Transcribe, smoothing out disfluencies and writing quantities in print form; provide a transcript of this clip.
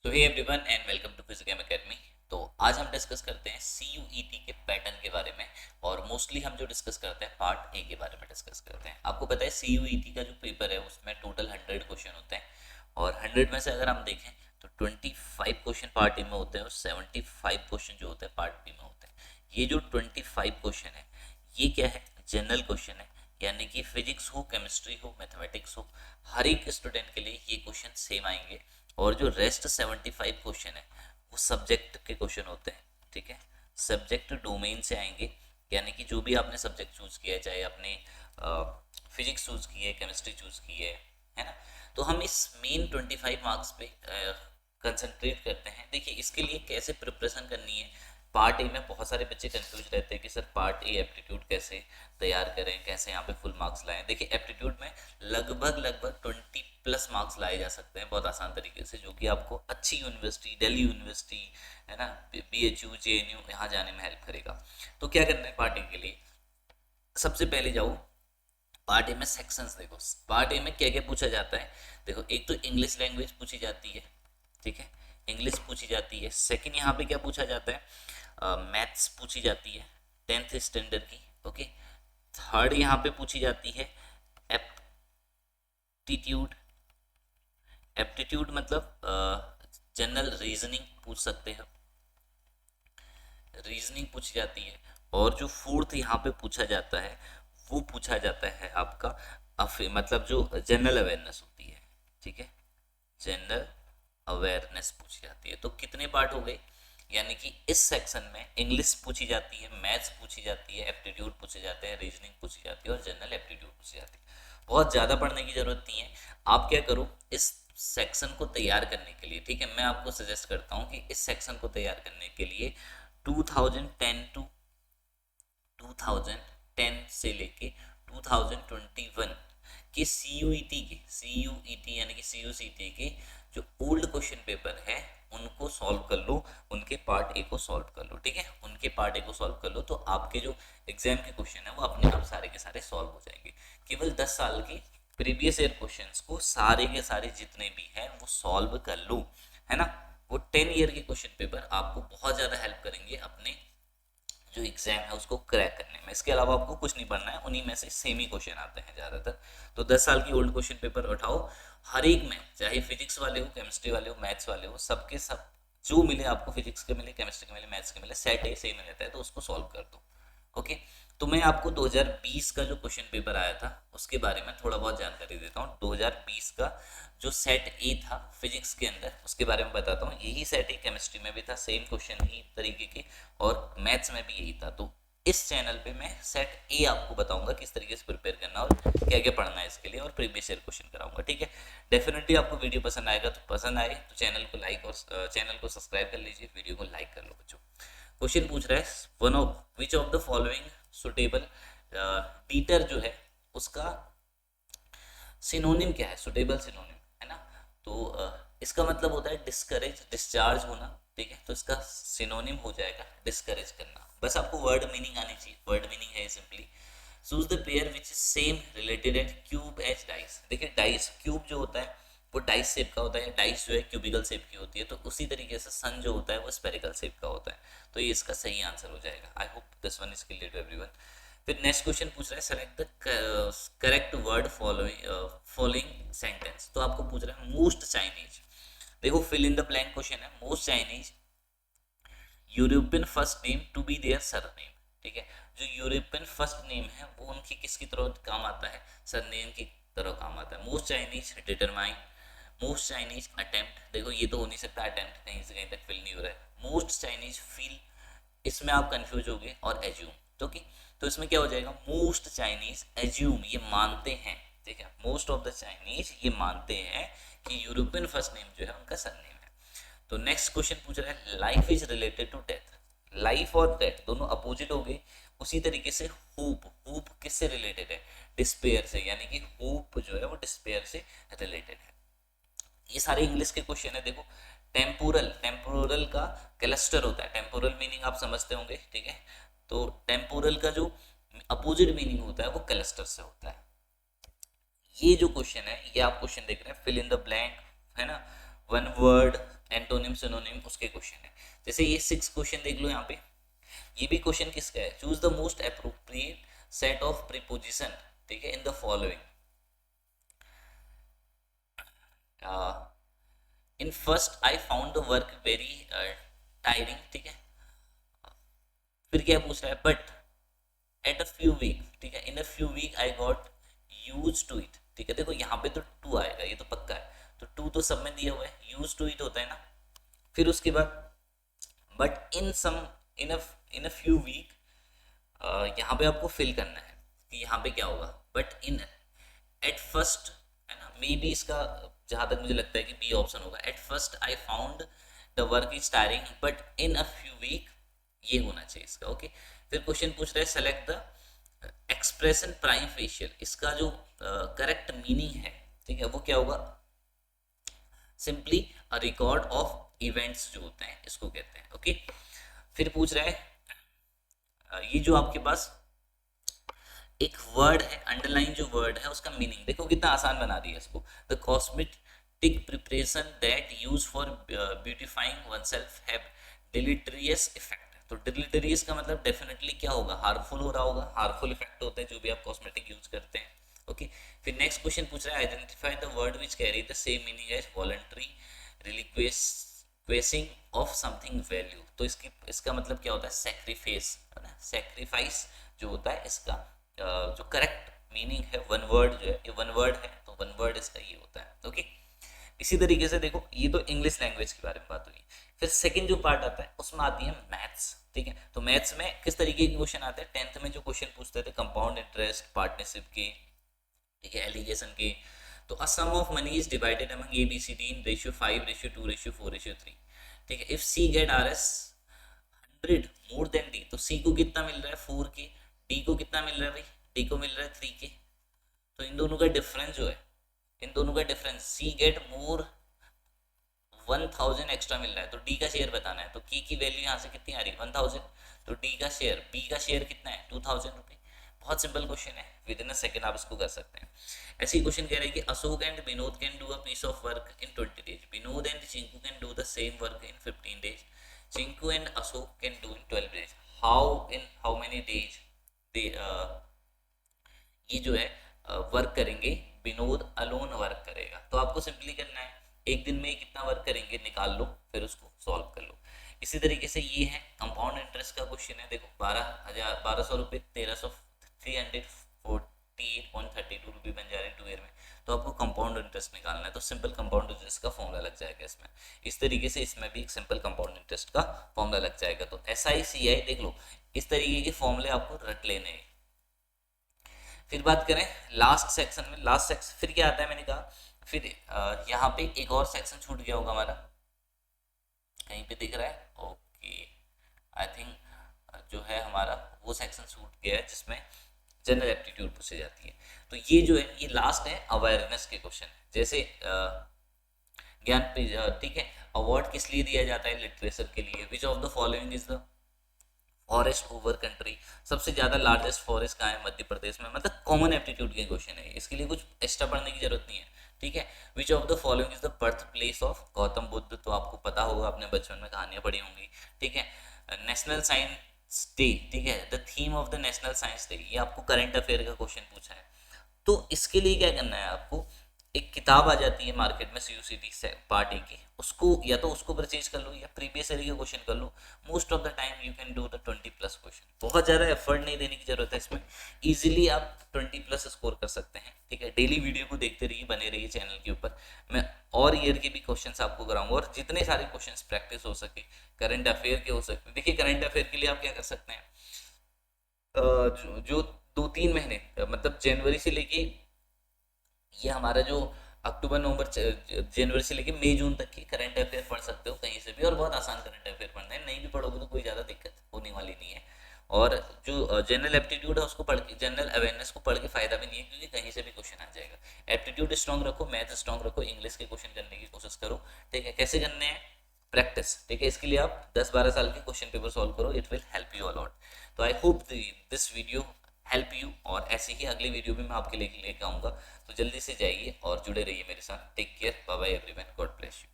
तो hey everyone and welcome to physics academy. तो आज हम डिस्कस करते हैं सीयूईटी के पैटर्न के बारे में। और मोस्टली हम जो डिस्कस करते हैं पार्ट ए के बारे में डिस्कस करते हैं। आपको पता है सीयूईटी का जो पेपर है उसमें टोटल 100 क्वेश्चन होते हैं। और 100 में से अगर हम देखें तो 25 क्वेश्चन पार्ट ए में होते हैं और 75 क्वेश्चन जो होते हैं पार्ट बी में होते हैं। ये जो 25 क्वेश्चन है ये क्या है, जनरल क्वेश्चन है। यानी कि फिजिक्स हो, केमिस्ट्री हो, मैथमेटिक्स हो, हर एक स्टूडेंट के लिए ये क्वेश्चन सेम आएंगे। और जो रेस्ट 75 क्वेश्चन है वो सब्जेक्ट के क्वेश्चन होते हैं। ठीक है, सब्जेक्ट डोमेन से आएंगे। यानी कि जो भी आपने सब्जेक्ट चूज किया है, चाहे आपने फिजिक्स चूज की है, केमिस्ट्री चूज की है ना। तो हम इस मेन 25 मार्क्स पे कंसंट्रेट करते हैं। देखिए इसके लिए कैसे प्रिपरेशन करनी है। पार्ट ए में बहुत सारे बच्चे कंफ्यूज रहते हैं कि सर पार्ट ए एप्टीट्यूड कैसे तैयार करें, कैसे यहाँ पे फुल मार्क्स लाएं। देखिए एप्टीट्यूड में लगभग लगभग 20+ मार्क्स लाए जा सकते हैं बहुत आसान तरीके से, जो कि आपको अच्छी यूनिवर्सिटी, दिल्ली यूनिवर्सिटी है ना, BHU JNU यहाँ जाने में हेल्प करेगा। तो क्या करना है पार्ट ए के लिए, सबसे पहले जाओ पार्ट ए में सेक्शंस देखो। पार्ट ए में क्या क्या पूछा जाता है। देखो एक तो इंग्लिश लैंग्वेज पूछी जाती है। ठीक है, इंग्लिश पूछी जाती है। सेकंड यहाँ पे क्या पूछा जाता है, मैथ्स पूछी जाती है 10th स्टैंडर्ड की। ओके, थर्ड यहाँ पे पूछी जाती है एप्टीट्यूड। एप्टीट्यूड मतलब जनरल रीजनिंग पूछ सकते हैं, रीजनिंग पूछी जाती है। और जो फोर्थ यहाँ पे पूछा जाता है वो पूछा जाता है आपका मतलब जो जनरल अवेयरनेस होती है। ठीक है, जनरल अवेयरनेस पूछी जाती है। तो कितने पार्ट हो गए, यानी कि इस सेक्शन में इंग्लिश पूछी जाती है, मैथ्स पूछी जाती है, एप्टीट्यूड पूछे जाते हैं, रीजनिंग पूछी जाती है और जनरल एप्टीट्यूड पूछी जाती है। बहुत ज़्यादा पढ़ने की जरूरत नहीं है। आप क्या करो, इस सेक्शन को तैयार करने के लिए, ठीक है, मैं आपको सजेस्ट करता हूँ कि इस सेक्शन को तैयार करने के लिए 2010 टू 2010 से लेके 2021 के सीयूईटी यानी कि सीयूसीटी के जो ओल्ड क्वेश्चन पेपर है उनको सॉल्व कर लो, उनके पार्ट ए को सॉल्व कर लो। ठीक है, उनके पार्ट ए को सॉल्व कर लो तो आपके जो एग्जाम के क्वेश्चन है वो अपने आप सारे के सारे सॉल्व हो जाएंगे। केवल 10 साल की प्रीवियस ईयर क्वेश्चंस को सारे के सारे जितने भी हैं वो सॉल्व कर लो, है ना। वो 10 ईयर के क्वेश्चन पेपर आपको बहुत ज़्यादा हेल्प करेंगे अपने जो एग्जाम है उसको क्रैक करने में। इसके अलावा आपको कुछ नहीं पढ़ना है, उन्हीं में से सेम ही क्वेश्चन आते हैं ज़्यादातर। तो 10 साल की ओल्ड क्वेश्चन पेपर उठाओ, हर एक में, चाहे फिजिक्स वाले हो, केमिस्ट्री वाले हो, मैथ्स वाले हो, सबके सब जो मिले आपको, फिजिक्स के मिले, केमिस्ट्री के मिले, मैथ्स के मिले, सेट ए सेम रहता है तो उसको सॉल्व कर दो। ओके, तो मैं आपको 2020 का जो क्वेश्चन पेपर आया था उसके बारे में थोड़ा बहुत जानकारी देता हूँ। 2020 का जो सेट ए था फिजिक्स के अंदर उसके बारे में बताता हूँ। यही सेट ए केमिस्ट्री में भी था, सेम क्वेश्चन ही तरीके के, और मैथ्स में भी यही था। तो इस चैनल पे मैं सेट ए आपको बताऊंगा किस तरीके से प्रिपेयर करना और क्या क्या पढ़ना है इसके लिए, और प्रीवियस ईयर क्वेश्चन कराऊंगा। ठीक है, डेफिनेटली आपको वीडियो पसंद आएगा, तो पसंद आए तो चैनल को लाइक और चैनल को सब्सक्राइब कर लीजिए, वीडियो को लाइक कर लो बच्चों। क्वेश्चन पूछ रहा है one of which of the following suitable Teeter जो है उसका सिनोनिम क्या है, सुटेबल सिनोनिम, है ना। तो इसका मतलब होता है डिस्करेज, डिस्चार्ज होना। ठीक है, तो इसका सिनोनिम हो जाएगा डिस्करेज करना। बस आपको वर्ड मीनिंग आनी चाहिए। वर्ड मीनिंग है simply choose the pair which is same related at cube as dice. देखिए डाइस, क्यूब जो होता है वो डाइस शेप का होता है, डाइस जो है क्यूबिकल शेप की होती है, तो उसी तरीके से सन जो होता है वो स्पेरिकल शेप का होता है। तो ये इसका सही आंसर हो जाएगा। I hope this one is clear to everyone. फिर नेक्स्ट क्वेश्चन पूछ रहा है select the correct word following sentence. तो आपको पूछ रहा है मोस्ट चाइनीज। देखो fill in the blank question है, most Chinese European first name to be their surname. ठीक है, जो यूरोपियन फर्स्ट नेम है वो उनकी किसकी तरह काम आता है, सरनेम की तरह काम आता है। Most Chinese determine, most Chinese attempt, देखो ये तो हो नहीं सकता, अटेम्प्ट कहीं से कहीं तक फिल नहीं हो रहा है। मोस्ट चाइनीज फील, इसमें आप कंफ्यूज हो गए, और एज्यूम। तो कि तो इसमें क्या हो जाएगा, मोस्ट चाइनीज एज्यूम, ये मानते हैं। ठीक है, मोस्ट ऑफ द चाइनीज ये मानते हैं कि यूरोपियन फर्स्ट नेम जो है उनका सरनेम है। तो नेक्स्ट क्वेश्चन पूछ रहा है life is related to death. Life और डेथ दोनों अपोजिट हो गए। उसी तरीके से होप, होप किससे रिलेटेड है, डिस्पेयर से, यानी कि होप जो है वो डिस्पेयर से रिलेटेड है। ये सारे इंग्लिश के क्वेश्चन है। देखो टेम्पोरल, टेम्पोरल का क्लस्टर होता है, टेम्पोरल मीनिंग आप समझते होंगे। ठीक है, तो टेम्पोरल का जो अपोजिट मीनिंग होता है वो क्लस्टर से होता है। ये जो क्वेश्चन है ये आप क्वेश्चन देख रहे हैं फिल इन द ब्लैंक, है ना, वन वर्ड एंटोनिम सिनोनिम उसके क्वेश्चन है। जैसे ये 6 क्वेश्चन देख लो यहाँ पे, ये भी क्वेश्चन किसका है, choose the most appropriate set of preposition, ठीक है, in the following. In first I found the work very tiring, ठीक है। फिर क्या पूछ रहा है, but at a few week, ठीक है, in a few week I got use to it, ठीक है। देखो यहाँ पे तो टू आएगा, ये तो पक्का है, तो टू तो सब में दिया हुआ है, यूज टू इट होता है ना। फिर उसके बाद but in some in a few week, यहाँ पे आपको फिल करना है कि यहाँ पे क्या होगा, बट इन एट फर्स्ट, है ना, मे बी इसका जहाँ तक मुझे लगता है कि बी ऑप्शन होगा। At first I found the work is tiring but in a few week, ये होना चाहिए इसका, ओके। फिर क्वेश्चन पूछ रहे हैं select the expression prime facial, इसका जो करेक्ट मीनिंग है, ठीक है, वो क्या होगा, simply a record of events जो होते हैं इसको कहते हैं, ओके। फिर पूछ रहे हैं ये जो आपके पास एक वर्ड है, अंडरलाइन जो वर्ड है उसका मीनिंग देखो कितना आसान बना दिया इसको। The cosmetic preparation that use for beautifying oneself have deleterious effect. तो डिलीटरियस का मतलब डेफिनेटली क्या होगा, हार्मफुल हो रहा होगा, हार्मफुल इफेक्ट होते हैं जो भी आप कॉस्मेटिक यूज करते हैं, ओके। फिर नेक्स्ट क्वेश्चन पूछ रहा है identify the word which carry the same meaning as voluntary relinquishing of something value. तो इसका मतलब क्या होता है, सेक्रीफाइस, है ना, सेक्रीफाइस जो होता है इसका जो करेक्ट मीनिंग है, वन वर्ड जो है, ये वन वर्ड है, तो वन वर्ड इसका ये होता है, ओके। इसी तरीके से देखो, ये तो इंग्लिश लैंग्वेज के बारे में बात हुई। फिर सेकंड जो पार्ट आता है उसमें आती है मैथ्स, ठीक है। तो मैथ्स में किस तरीके के क्वेश्चन आते हैं, 10th में जो क्वेश्चन पूछते थे कंपाउंड इंटरेस्ट, पार्टनरशिप के, ठीक है, एलिगेशन के। तो a sum of money is divided among A B C D in ratio 5 ratio 2 ratio 4 ratio 3, ठीक है। If C get R S 100 more than D, तो सी को कितना मिल रहा है 4 के, डी को कितना मिल रहा है भाई, डी को मिल रहा है 3 के। तो इन दोनों का डिफरेंस जो है, इन दोनों का डिफरेंस, सी गेट मोर 1000 एक्स्ट्रा मिल रहा है, तो डी का शेयर बताना है। तो की वैल्यू यहाँ से कितनी आ रही है 1000, तो डी का शेयर, बी का शेयर कितना है 2000 रुपये। बहुत सिंपल क्वेश्चन है, विद इन अ सेकंड आप इसको कर सकते हैं। ऐसे ही क्वेश्चन कह रहे हैं कि Ashok and Vinod can do a piece of work in 20 days, Vinod and Chinku can do the same work in 15 days, Chinku and Ashok can do in 12 days, how many days they ये जो है वर्क करेंगे, विनोद अलोन वर्क करेगा। तो आपको सिंपली करना है, एक दिन में कितना वर्क करेंगे निकाल लो, फिर उसको सॉल्व कर लो। इसी तरीके से ये है कंपाउंड इंटरेस्ट का क्वेश्चन है, देखो 1200 रुपये 348.32 रुपये बन जा रहे हैं 2 ईयर में। तो आपको कंपाउंड इंटरेस्ट निकालना है, तो सिंपल कंपाउंड इंटरेस्ट का फॉर्मूला लग जाएगा इसमें। इस तरीके से इसमें भी एक सिंपल कंपाउंड इंटरेस्ट का फॉर्मूला लग जाएगा। तो SI CI देख लो, इस तरीके के फॉर्मूले आपको रट लेने हैं। फिर बात करें लास्ट सेक्शन में, लास्ट सेक्शन फिर क्या आता है, मैंने कहा फिर यहाँ पे एक और सेक्शन छूट गया होगा हमारा, कहीं पे दिख रहा है, ओके, आई थिंक जो है हमारा वो सेक्शन छूट गया है जिसमें जनरल एप्टीट्यूड पूछी जाती है। तो ये जो है ये लास्ट है अवेयरनेस के क्वेश्चन, जैसे ज्ञान, ठीक है। अवार्ड किस लिए दिया जाता है, लिटरेचर के लिए। Which of the following is the forest over country, सबसे ज्यादा लार्जेस्ट फॉरेस्ट कहाँ है, मध्य प्रदेश में। मतलब कॉमन एप्टीट्यूड के क्वेश्चन है, इसके लिए कुछ एक्स्ट्रा पढ़ने की जरूरत नहीं है, ठीक है। Which of the following is the birth place of Gautam Buddha, तो आपको पता होगा, अपने बचपन में कहानियां पढ़ी होंगी, ठीक है। नेशनल साइंस डे, ठीक है, the theme of the national science day, ये आपको करंट अफेयर का क्वेश्चन पूछा है। तो इसके लिए क्या करना है आपको, एक किताब आ जाती है मार्केट में CUCT से पार्टी की, उसको या तो उसको परचेज कर लो या प्रीवियस ईयर के क्वेश्चन कर लो। Most of the time you can do the 20+ question, बहुत ज़्यादा एफर्ट नहीं देने की जरूरत है इसमें, इजीली आप 20+ स्कोर कर सकते हैं, ठीक है। डेली वीडियो को देखते रहिए, बने रहिए चैनल के ऊपर, मैं और ईयर के भी क्वेश्चन आपको कराऊंगा, और जितने सारे क्वेश्चन प्रैक्टिस हो सके, करंट अफेयर के हो सकते। देखिए करंट अफेयर के लिए आप क्या कर सकते हैं, जो 2-3 महीने, मतलब जनवरी से लेके ये हमारा जो अक्टूबर नवंबर जनवरी से लेके मई जून तक की करंट अफेयर पढ़ सकते हो कहीं से भी, और बहुत आसान करंट अफेयर पढ़ना है, नहीं भी पढ़ोगे तो कोई ज़्यादा दिक्कत होने वाली नहीं है। और जो जनरल एप्टीट्यूड है उसको पढ़ के, जनरल अवेयरनेस को पढ़ के फायदा भी नहीं है, क्योंकि कहीं से भी क्वेश्चन आ जाएगा। एप्टीट्यूड स्ट्रॉन्ग रखो, मैथ स्ट्रॉन्ग रखो, इंग्लिश के क्वेश्चन करने की कोशिश करो, ठीक है। कैसे करने हैं, प्रैक्टिस, ठीक है। इसके लिए आप 10-12 साल के क्वेश्चन पेपर सॉल्व करो, it will help you a lot. तो I hope this video help you, और ऐसे ही अगली वीडियो भी मैं आपके लेके आऊँगा। तो जल्दी से जाइए और जुड़े रहिए मेरे साथ। Take care, bye bye everyone, God bless you.